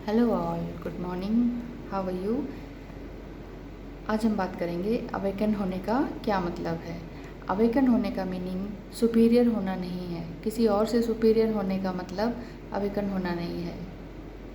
Hello all, good morning. How are you? आज हम बात करेंगे अवेकन होने का क्या मतलब है। अवेकन होने का मीनिंग सुपीरियर होना नहीं है। किसी और से सुपीरियर होने का मतलब अवेकन होना नहीं है,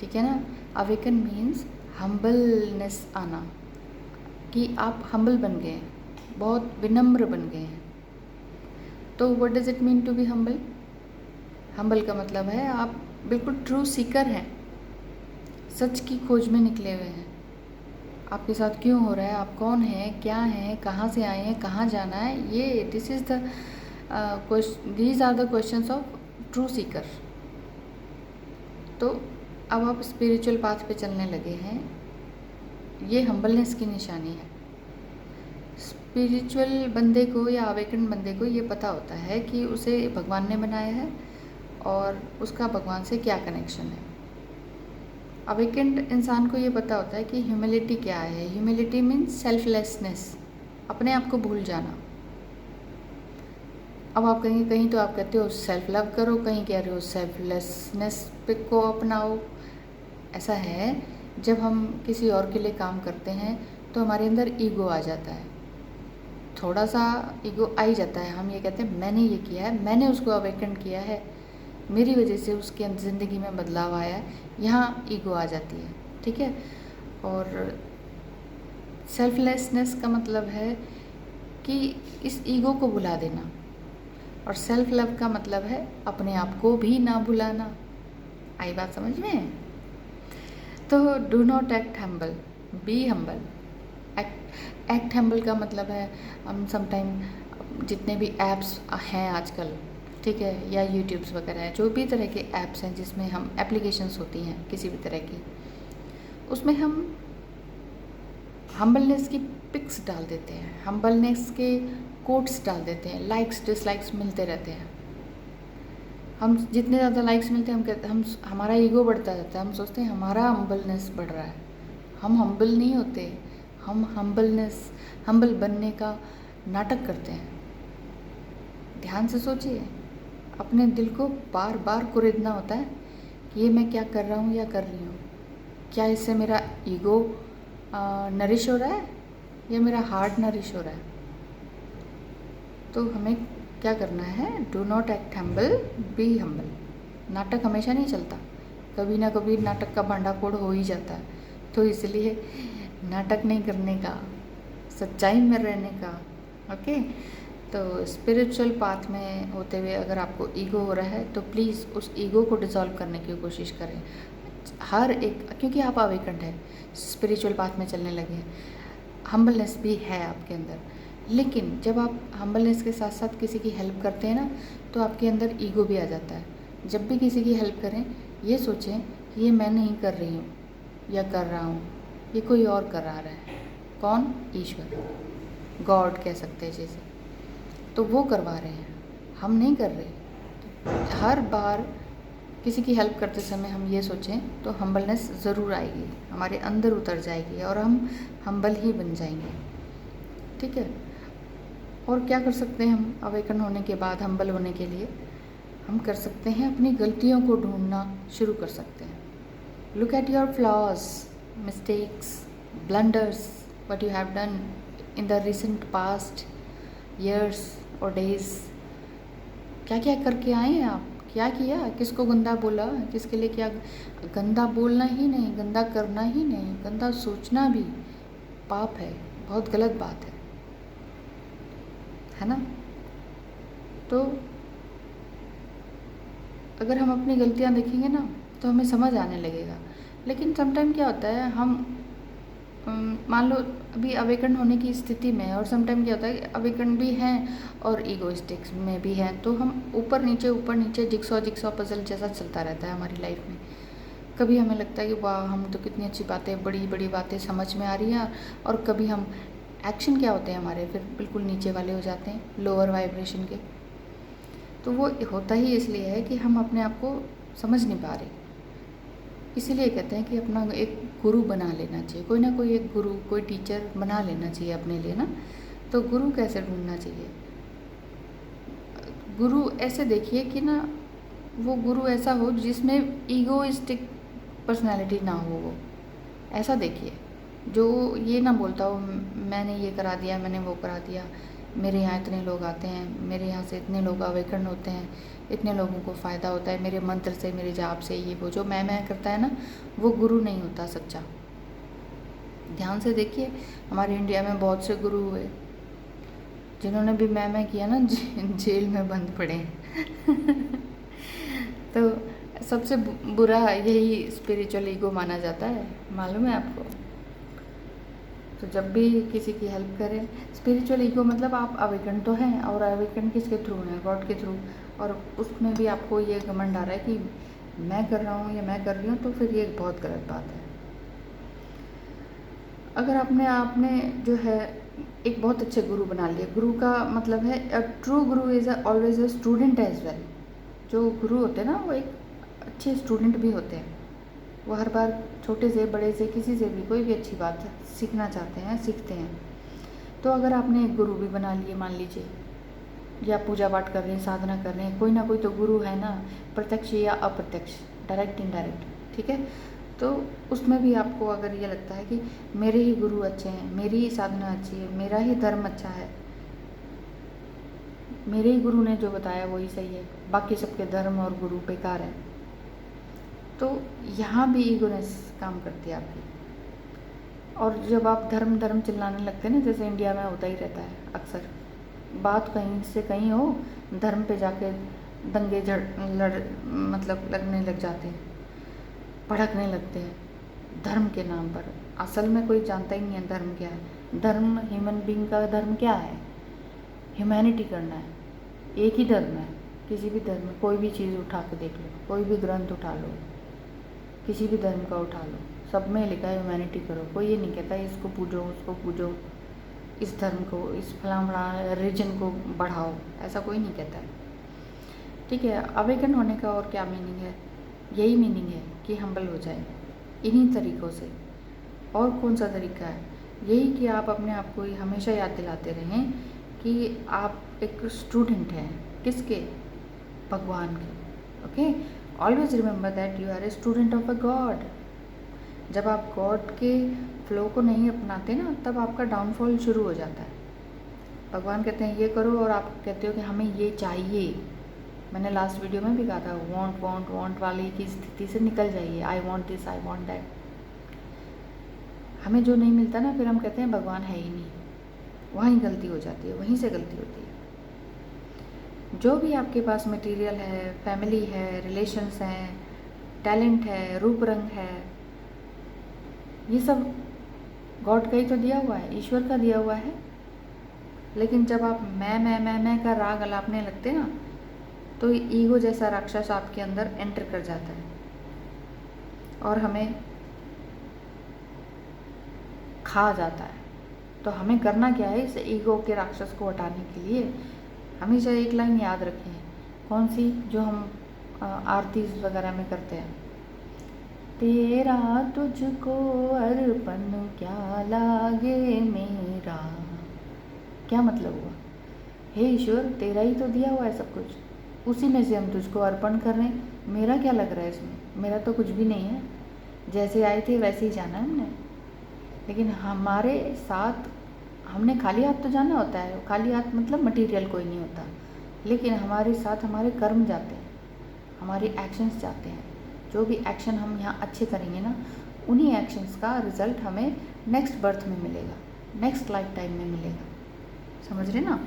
ठीक है ना। अवेकन मीन्स हम्बलनेस आना, कि आप हम्बल बन गए हैं, बहुत विनम्र बन गए हैं। तो what does it mean to be humble? Humble का मतलब है आप बिल्कुल ट्रू सीकर हैं, सच की खोज में निकले हुए हैं। आपके साथ क्यों हो रहा है, आप कौन हैं, क्या हैं, कहाँ से आए हैं, कहाँ जाना है, ये these are the questions of true seeker. तो अब आप स्पिरिचुअल पाथ पे चलने लगे हैं, ये हम्बलनेस की निशानी है। स्पिरिचुअल बंदे को या अवेकन बंदे को ये पता होता है कि उसे भगवान ने बनाया है और उसका भगवान से क्या कनेक्शन है। अवेकेंड इंसान को ये पता होता है कि ह्यूमिलिटी क्या है। ह्यूमिलिटी मीन्स सेल्फलेसनेस, अपने आप को भूल जाना। अब आप कहीं कहीं तो आप कहते हो सेल्फ लव करो, कहीं कह रहे हो सेल्फलेसनेस पे को अपनाओ। ऐसा है, जब हम किसी और के लिए काम करते हैं तो हमारे अंदर ईगो आ जाता है, थोड़ा सा ईगो आ ही जाता है। हम ये कहते हैं मैंने ये किया है, मैंने उसको अवेकेंड किया है, मेरी वजह से उसके ज़िंदगी में बदलाव आया है, यहाँ ईगो आ जाती है, ठीक है। और सेल्फलेसनेस का मतलब है कि इस ईगो को भुला देना, और सेल्फ लव का मतलब है अपने आप को भी ना भुलाना। आई बात समझ में? तो do not act humble, be humble. Act humble का मतलब है, हम समटाइम जितने भी ऐप्स हैं आजकल, ठीक है, या यूट्यूब्स वगैरह है, जो भी तरह के ऐप्स हैं जिसमें हम एप्लीकेशंस होती हैं किसी भी तरह की, उसमें हम हम्बलनेस की पिक्स डाल देते हैं, हम्बलनेस के कोट्स डाल देते हैं, लाइक्स डिसलाइक्स मिलते रहते हैं। हम जितने ज़्यादा लाइक्स मिलते हैं हम हमारा ईगो बढ़ता जाता है, हम सोचते हैं हमारा हम्बलनेस बढ़ रहा है। हम हम्बल नहीं होते, हम हम्बल बनने का नाटक करते हैं। ध्यान से सोचिए, अपने दिल को बार बार कुरेदना होता है कि ये मैं क्या कर रहा हूँ या कर रही हूँ, क्या इससे मेरा ईगो नरिश हो रहा है या मेरा हार्ट नरिश हो रहा है। तो हमें क्या करना है? Do not act humble, be humble. नाटक हमेशा नहीं चलता, कभी ना कभी नाटक का भांडाफोड़ हो ही जाता है। तो इसलिए नाटक नहीं करने का, सच्चाई में रहने का। ओके, तो स्पिरिचुअल पाथ में होते हुए अगर आपको ईगो हो रहा है तो प्लीज़ उस ईगो को डिसॉल्व करने की कोशिश करें। हर एक, क्योंकि आप अवेकंड हैं, स्पिरिचुअल पाथ में चलने लगे हैं, हम्बलनेस भी है आपके अंदर। लेकिन जब आप हम्बलनेस के साथ साथ किसी की हेल्प करते हैं ना, तो आपके अंदर ईगो भी आ जाता है। जब भी किसी की हेल्प करें, ये सोचें कि ये मैं नहीं कर रही हूँ या कर रहा हूँ, ये कोई और करा रहा है। कौन? ईश्वर, गॉड कह सकते हैं जैसे, तो वो करवा रहे हैं, हम नहीं कर रहे। हर बार किसी की हेल्प करते समय हम ये सोचें तो हम्बलनेस ज़रूर आएगी, हमारे अंदर उतर जाएगी और हम हम्बल ही बन जाएंगे, ठीक है। और क्या कर सकते हैं हम अवेकन होने के बाद हम्बल होने के लिए? हम कर सकते हैं अपनी गलतियों को ढूंढना शुरू कर सकते हैं। Look at your flaws, mistakes, blunders, what you have done in the recent past years और डेज। क्या क्या करके आए हैं आप, क्या किया, किसको गंदा बोला, किसके लिए क्या। गंदा बोलना ही नहीं, गंदा करना ही नहीं, गंदा सोचना भी पाप है, बहुत गलत बात है ना। तो अगर हम अपनी गलतियाँ देखेंगे ना तो हमें समझ आने लगेगा। लेकिन समटाइम क्या होता है, हम मान लो अभी अवेकन होने की स्थिति में है, और समटाइम क्या होता है अवेकन भी हैं और ईगोइस्टिक्स में भी हैं, तो हम ऊपर नीचे जिक्सॉ पजल जैसा चलता रहता है हमारी लाइफ में। कभी हमें लगता है कि वाह, हम तो कितनी अच्छी बातें, बड़ी बड़ी बातें समझ में आ रही हैं, और कभी हम एक्शन क्या होते हैं हमारे, फिर बिल्कुल नीचे वाले हो जाते हैं, लोअर वाइब्रेशन के। तो वो होता ही इसलिए है कि हम अपने आप को समझ नहीं पा रहे। इसीलिए कहते हैं कि अपना एक गुरु बना लेना चाहिए, कोई ना कोई एक गुरु, कोई टीचर बना लेना चाहिए अपने लिए ना। तो गुरु कैसे ढूंढना चाहिए? गुरु ऐसे देखिए कि ना, वो गुरु ऐसा हो जिसमें ईगोइस्टिक पर्सनैलिटी ना हो वो। ऐसा देखिए, जो ये ना बोलता हो मैंने ये करा दिया, मैंने वो करा दिया, मेरे यहाँ इतने लोग आते हैं, मेरे यहाँ से इतने लोग अवेकन होते हैं, इतने लोगों को फ़ायदा होता है मेरे मंत्र से, मेरे जाप से, ये वो जो मैं करता है ना, वो गुरु नहीं होता सच्चा। ध्यान से देखिए, हमारे इंडिया में बहुत से गुरु हुए जिन्होंने भी मैं किया ना, जेल में बंद पड़े हैं। तो सबसे बुरा यही स्पिरिचुअल ईगो माना जाता है, मालूम है आपको। तो जब भी किसी की हेल्प करें, स्पिरिचुअल ईगो मतलब आप अवेकन तो हैं, और अवेकन किसके थ्रू हैं? गॉड के थ्रू। और उसमें भी आपको ये घमंड आ रहा है कि मैं कर रहा हूँ या मैं कर रही हूँ, तो फिर ये बहुत गलत बात है। अगर आपने जो है एक बहुत अच्छे गुरु बना लिए, गुरु का मतलब है a true guru is always a student as well. जो गुरु होते हैं ना, वो एक अच्छे स्टूडेंट भी होते हैं। वो हर बार छोटे से बड़े से किसी से भी कोई भी अच्छी बात सीखना चाहते हैं, सीखते हैं। तो अगर आपने एक गुरु भी बना लिए, मान लीजिए, या पूजा पाठ कर रहे हैं, साधना कर रहे हैं, कोई ना कोई तो गुरु है ना, प्रत्यक्ष या अप्रत्यक्ष, डायरेक्ट इनडायरेक्ट, ठीक है। तो उसमें भी आपको अगर ये लगता है कि मेरे ही गुरु अच्छे हैं, मेरी ही साधना अच्छी है, मेरा ही धर्म अच्छा है, मेरे ही गुरु ने जो बताया वही सही है, बाकी सबके धर्म और गुरु बेकार है, तो यहाँ भी ईगोनेस काम करती है आपकी। और जब आप धर्म धर्म चिल्लाने लगते हैं ना, जैसे इंडिया में होता ही रहता है अक्सर, बात कहीं से कहीं हो, धर्म पे जाके दंगे मतलब लगने लग जाते हैं, भड़कने लगते हैं धर्म के नाम पर। असल में कोई जानता ही नहीं है धर्म क्या है। धर्म, ह्यूमन बीइंग का धर्म क्या है? ह्यूमैनिटी करना है। एक ही धर्म है, किसी भी धर्म, कोई भी चीज़ उठा के देख लो, कोई भी ग्रंथ उठा लो, किसी भी धर्म का उठा लो, सब में लिखा है ह्यूमैनिटी करो। कोई ये नहीं कहता इसको पूजो, उसको पूजो, इस धर्म को, इस फलाना रिलीजन को बढ़ाओ, ऐसा कोई नहीं कहता है, ठीक है। अवेकन होने का और क्या मीनिंग है? यही मीनिंग है कि हम्बल हो जाए इन्हीं तरीक़ों से। और कौन सा तरीका है? यही कि आप अपने आप को हमेशा याद दिलाते रहें कि आप एक स्टूडेंट हैं, किसके? भगवान के। Okay, always remember that you are a student of a god. जब आप गॉड के फ्लो को नहीं अपनाते ना, तब आपका डाउनफॉल शुरू हो जाता है। भगवान कहते हैं ये करो, और आप कहते हो कि हमें ये चाहिए। मैंने लास्ट वीडियो में भी कहा था, वांट वांट वांट वाली की स्थिति से निकल जाइए। I want this, I want that. हमें जो नहीं मिलता ना, फिर हम कहते हैं भगवान है ही नहीं। वहीं गलती हो जाती है, वहीं से गलती होती है। जो भी आपके पास मटेरियल है, फैमिली है, रिलेशंस हैं, टैलेंट है, रूप रंग है, ये सब गॉड का ही तो दिया हुआ है, ईश्वर का दिया हुआ है। लेकिन जब आप मैं का राग अलापने लगते ना, तो ईगो जैसा राक्षस आपके अंदर एंटर कर जाता है, और हमें खा जाता है। तो हमें करना क्या है? इस ईगो के राक्षस को हटाने के लिए हमेशा एक लाइन याद रखें। कौन सी? जो हम आरती वगैरह में करते हैं, तेरा तुझको अर्पण क्या लागे मेरा। क्या मतलब हुआ? हे ईश्वर, तेरा ही तो दिया हुआ है सब कुछ, उसी में से हम तुझको अर्पण कर रहे हैं। मेरा क्या लग रहा है इसमें? मेरा तो कुछ भी नहीं है, जैसे आए थे वैसे ही जाना है हमने। लेकिन हमारे साथ हमने खाली हाथ तो जाना होता है, खाली हाथ मतलब मटेरियल कोई नहीं होता, लेकिन हमारे साथ हमारे कर्म जाते हैं, हमारे एक्शंस जाते हैं। जो भी एक्शन हम यहाँ अच्छे करेंगे ना, उन्हीं एक्शंस का रिज़ल्ट हमें नेक्स्ट बर्थ में मिलेगा, नेक्स्ट लाइफ टाइम में मिलेगा। समझ रहे ना?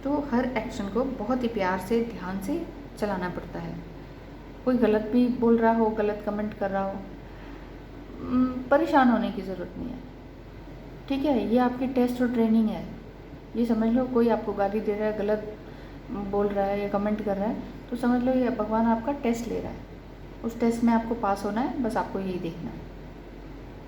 तो हर एक्शन को बहुत ही प्यार से, ध्यान से चलाना पड़ता है। कोई गलत भी बोल रहा हो, गलत कमेंट कर रहा हो, परेशान होने की ज़रूरत नहीं है, ठीक है। ये आपकी टेस्ट और ट्रेनिंग है। ये समझ लो, कोई आपको गाली दे रहा है, गलत बोल रहा है या कमेंट कर रहा है, तो समझ लो ये भगवान आपका टेस्ट ले रहा है। उस टेस्ट में आपको पास होना है, बस आपको यही देखना है।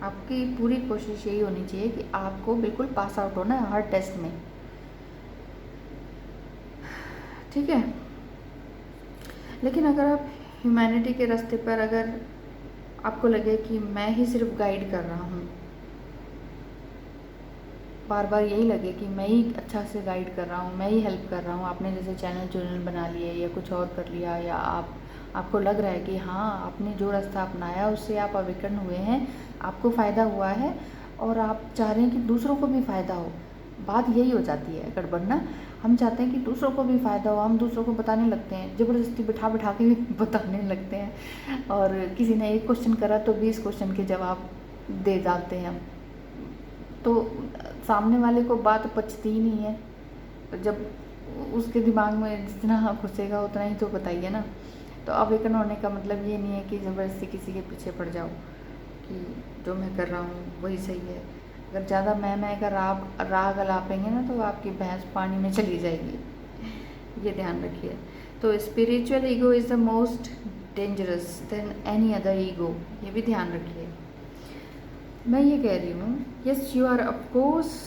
आपकी पूरी कोशिश यही होनी चाहिए कि आपको बिल्कुल पास आउट होना है हर टेस्ट में, ठीक है। लेकिन अगर आप ह्यूमैनिटी के रास्ते पर, अगर आपको लगे कि मैं ही सिर्फ गाइड कर रहा हूँ, बार बार यही लगे कि मैं ही अच्छा से गाइड कर रहा हूँ, मैं ही हेल्प कर रहा हूँ, आपने जैसे चैनल बना लिए या कुछ और कर लिया, या आप आपको लग रहा है कि हाँ आपने जो रास्ता अपनाया उससे आप अवेकन हुए हैं, आपको फ़ायदा हुआ है और आप चाह रहे हैं कि दूसरों को भी फ़ायदा हो। बात यही हो जाती है गड़बड़ ना, हम चाहते हैं कि दूसरों को भी फ़ायदा हो, हम दूसरों को बताने लगते हैं, ज़बरदस्ती बिठा बिठा के भी बताने लगते हैं। और किसी ने एक क्वेश्चन करा तो 20 क्वेश्चन के जवाब दे डालते हैं हम, तो सामने वाले को बात पचती ही नहीं है। जब उसके दिमाग में जितना घुसेगा उतना ही तो बताइए ना। तो अवेकन होने का मतलब ये नहीं है कि ज़बरदस्ती किसी के पीछे पड़ जाओ कि जो मैं कर रहा हूँ वही सही है। अगर ज़्यादा मैं का राग अलापेंगे ना तो आपकी भैंस पानी में चली जाएगी, ये ध्यान रखिए। तो spiritual ego is the most dangerous than any other ego, ये भी ध्यान रखिए। मैं ये कह रही हूँ, yes you are of course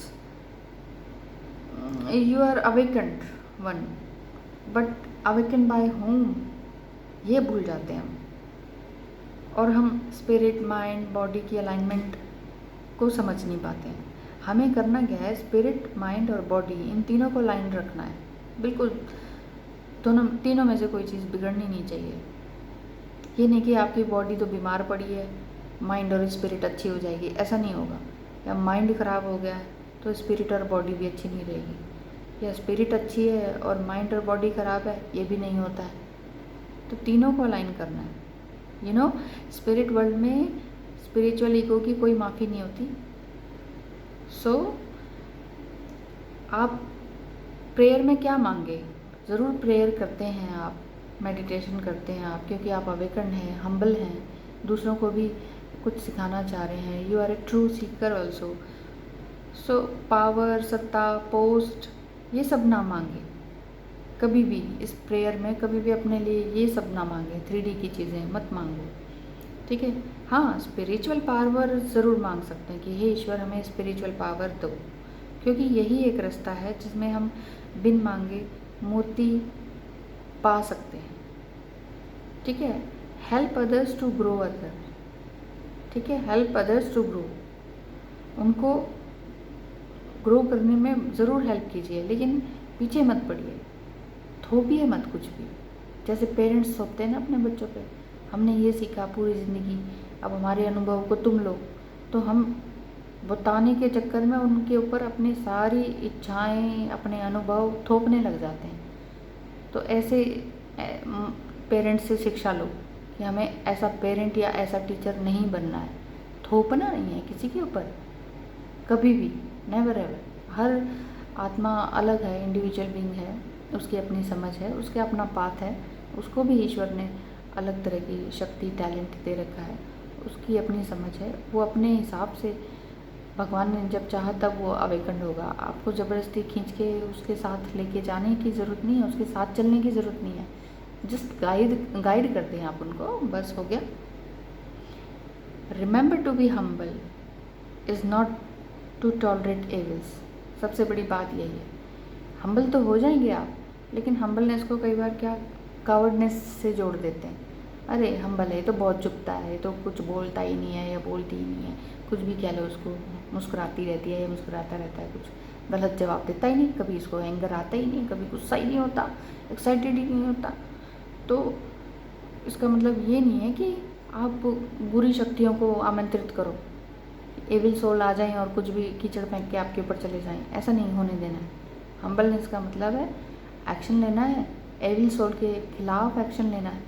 you are awakened one, but awaken by home, ये भूल जाते हैं हम। और हम स्पिरिट माइंड बॉडी की अलाइनमेंट को समझ नहीं पाते हैं। हमें करना क्या है, स्पिरिट माइंड और बॉडी इन तीनों को लाइन रखना है, बिल्कुल तीनों में से कोई चीज़ बिगड़नी नहीं चाहिए। ये नहीं कि आपकी बॉडी तो बीमार पड़ी है, माइंड और स्पिरिट अच्छी हो जाएगी, ऐसा नहीं होगा। या माइंड ख़राब हो गया है तो स्पिरिट और बॉडी भी अच्छी नहीं रहेगी, या स्पिरिट अच्छी है और माइंड और बॉडी ख़राब है, ये भी नहीं होता है। तो तीनों को अलाइन करना है। स्पिरिट वर्ल्ड में स्पिरिचुअल ईगो की कोई माफ़ी नहीं होती। सो आप प्रेयर में क्या मांगे, ज़रूर प्रेयर करते हैं आप, मेडिटेशन करते हैं आप, क्योंकि आप अवेकन हैं, हम्बल हैं, दूसरों को भी कुछ सिखाना चाह रहे हैं। You are a true seeker also. So power, सत्ता, पोस्ट, ये सब ना मांगे कभी भी। इस प्रेयर में कभी भी अपने लिए ये सब ना मांगे, 3D की चीज़ें मत मांगो, ठीक है। हाँ, स्पिरिचुअल पावर ज़रूर मांग सकते हैं कि हे ईश्वर हमें स्पिरिचुअल पावर दो, क्योंकि यही एक रास्ता है जिसमें हम बिन मांगे मूर्ति पा सकते हैं, ठीक है। Help others to grow other, ठीक है, हेल्प अदर्स टू ग्रो, उनको ग्रो करने में ज़रूर हेल्प कीजिए, लेकिन पीछे मत पड़िए, थोपिए मत कुछ भी। जैसे पेरेंट्स थोपते हैं ना अपने बच्चों पे, हमने ये सीखा पूरी ज़िंदगी, अब हमारे अनुभव को तुम लो, तो हम बताने के चक्कर में उनके ऊपर अपनी सारी इच्छाएं, अपने अनुभव थोपने लग जाते हैं। तो ऐसे पेरेंट्स से शिक्षा लो कि हमें ऐसा पेरेंट या ऐसा टीचर नहीं बनना है। थोपना नहीं है किसी के ऊपर कभी भी, नेवर एवर। हर आत्मा अलग है, इंडिविजुअल बीइंग है, उसकी अपनी समझ है, उसके अपना पाथ है, उसको भी ईश्वर ने अलग तरह की शक्ति, टैलेंट दे रखा है, उसकी अपनी समझ है, वो अपने हिसाब से भगवान ने जब चाहा तब वो अवेकन होगा। आपको ज़बरदस्ती खींच के उसके साथ लेके जाने की ज़रूरत नहीं है, उसके साथ चलने की ज़रूरत नहीं है, जस्ट गाइड करते हैं आप उनको, बस हो गया। Remember to be humble is not to tolerate evils, सबसे बड़ी बात यही है। हम्बल तो हो जाएंगे आप, लेकिन हम्बलनेस को कई बार क्या कावर्डनेस से जोड़ देते हैं। अरे हम्बल है तो बहुत चुपता है, तो कुछ बोलता ही नहीं है या बोलती ही नहीं है, कुछ भी कह लो उसको, मुस्कुराती रहती है या मुस्कुराता रहता है, कुछ गलत जवाब देता ही नहीं, कभी इसको एंगर आता ही नहीं, कभी गुस्सा ही नहीं होता, एक्साइटेड ही नहीं होता। तो इसका मतलब ये नहीं है कि आप बुरी शक्तियों को आमंत्रित करो, एविल सोल आ जाएं और कुछ भी कीचड़ फेंक के आपके ऊपर चले जाएं, ऐसा नहीं होने देना है। हम्बलनेस का मतलब है एक्शन लेना है, एविल सोल के खिलाफ एक्शन लेना है,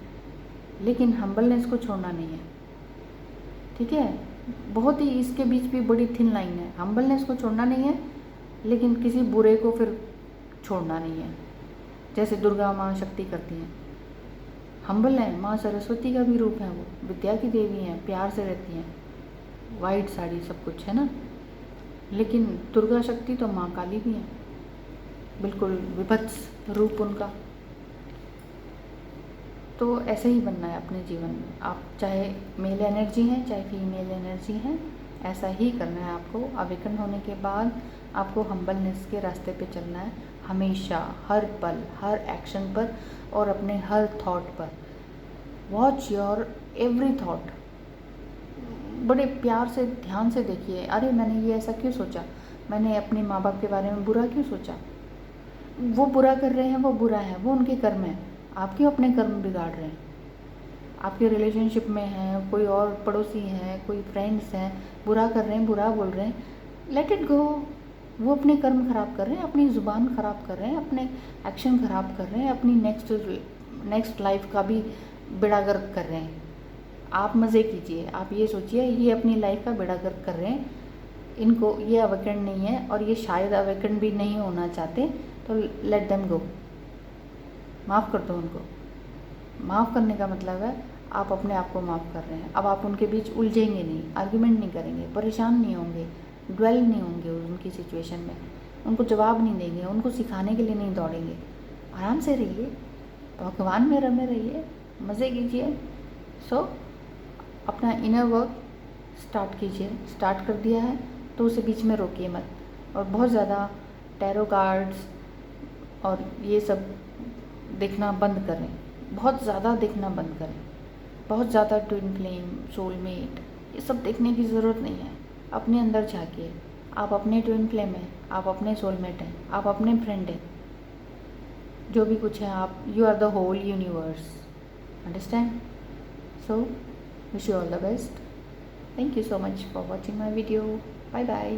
लेकिन हम्बलनेस को छोड़ना नहीं है, ठीक है। बहुत ही इसके बीच भी बड़ी थिन लाइन है, हम्बलनेस को छोड़ना नहीं है, लेकिन किसी बुरे को फिर छोड़ना नहीं है। जैसे दुर्गा माँ शक्ति करती हैं, हम्बल है, माँ सरस्वती का भी रूप है, वो विद्या की देवी हैं, प्यार से रहती हैं, वाइट साड़ी सब कुछ है ना। लेकिन दुर्गा शक्ति तो माँ काली भी है, बिल्कुल विभत्स रूप उनका। तो ऐसे ही बनना है अपने जीवन में, आप चाहे मेल एनर्जी हैं चाहे फीमेल एनर्जी हैं, ऐसा ही करना है आपको। अवेकन होने के बाद आपको हम्बलनेस के रास्ते पे चलना है हमेशा, हर पल, हर एक्शन पर और अपने हर थॉट पर। वॉच योर एवरी थॉट, बड़े प्यार से ध्यान से देखिए, अरे मैंने ये ऐसा क्यों सोचा, मैंने अपने माँ बाप के बारे में बुरा क्यों सोचा। वो बुरा कर रहे हैं, वो बुरा है, वो उनके कर्म है, आप क्यों अपने कर्म बिगाड़ रहे हैं। आपके रिलेशनशिप में हैं, कोई और पड़ोसी हैं, कोई फ्रेंड्स हैं, बुरा कर रहे हैं, बुरा बोल रहे हैं, लेट इट गो। वो अपने कर्म ख़राब कर रहे हैं, अपनी ज़ुबान ख़राब कर रहे हैं, अपने एक्शन ख़राब कर रहे हैं, अपनी नेक्स्ट लाइफ का भी बेड़ा गर्क कर रहे हैं। आप मज़े कीजिए, आप ये सोचिए ये अपनी लाइफ का बेड़ा गर्क कर रहे हैं, इनको ये अवेकन नहीं है और ये शायद अवेकन भी नहीं होना चाहते, तो लेट देम गो, माफ़ कर दो उनको। माफ़ करने का मतलब है आप अपने आप को माफ़ कर रहे हैं। अब आप उनके बीच उलझेंगे नहीं, आर्ग्यूमेंट नहीं करेंगे, परेशान नहीं होंगे, ड्वेल नहीं होंगे उनकी सिचुएशन में, उनको जवाब नहीं देंगे, उनको सिखाने के लिए नहीं दौड़ेंगे। आराम से रहिए, भगवान में रमे रहिए, मज़े कीजिए। सो अपना इनर वर्क स्टार्ट कीजिए। स्टार्ट कर दिया है तो उसे बीच में रोकिए मत, और बहुत ज़्यादा टैरो कार्ड्स और ये सब देखना बंद करें, बहुत ज़्यादा देखना बंद करें। बहुत ज़्यादा ट्विन फ्लेम, सोलमेट, ये सब देखने की ज़रूरत नहीं है। अपने अंदर झाँकिए, आप अपने ट्विन फ्लेम हैं, आप अपने सोलमेट हैं, आप अपने फ्रेंड हैं, जो भी कुछ है आप, you are the whole universe. Understand? So wish you all the best. Thank you so much for watching my video. Bye bye.